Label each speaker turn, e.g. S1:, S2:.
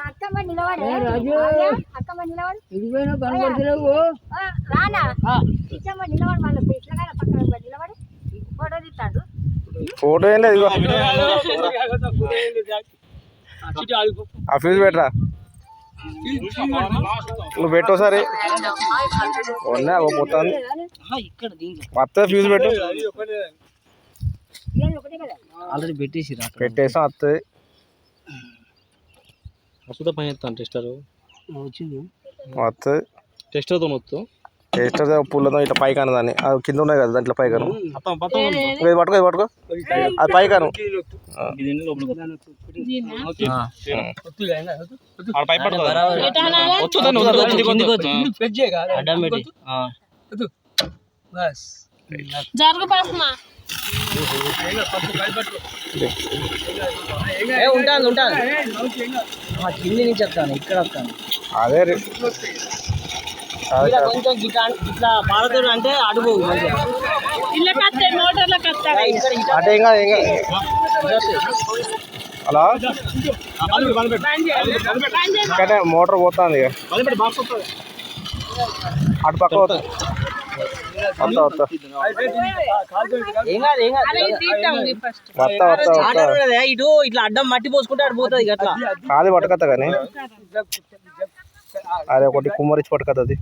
S1: అక్కమ్మ నిలబడే అక్కమ్మ నిలబడు
S2: ఇదిపోయినా కనబడతలేవు
S1: రానా ఇచ్చమ్మ నిలబడు మళ్ళీ ఇట్లా పక్కన నిలబడి ఫోటో తీస్తాడు
S3: ఫోటో ఏం లేదు ఆ ఫ్యూజ్ పెట్టరా నువ్వు పెట్టు ఒకసారి పోతాను వస్తుంది ఫ్యూజ్ పెట్టు
S2: ఆల్రెడీ
S3: పెట్టేసాం వస్తుంది
S4: వస్తుందా పైన ఎత్తాను టెస్టర్
S2: వచ్చింది
S3: వస్తుంది
S4: టెస్టర్తో వస్తూ
S3: టేస్టర్ పుల్లతో ఇట్లా పైకాను దాన్ని అది కింద ఉన్నాయి కదా దాంట్లో పైకాను ఇది పట్టుకో ఇది పట్టుకో అది పైకాను
S2: ఉంటాను కింది నుంచి వస్తాను ఇక్కడ వస్తాను
S3: అదే
S2: కొంచెం ఇట్లా పాలతోడు అంటే అడుగు
S3: అంటే ఇంకా అలా ఇంకా మోటార్ పోతుంది అటు పక్క వస్తా
S2: ఇటు ఇట్లా అడ్డం మట్టి పోసుకుంటే అటు పోతుంది అట్లా
S3: కాదు పట్టుకత్తా కానీ అదే ఒకటి కుమ్మరించి పట్టుకత్తది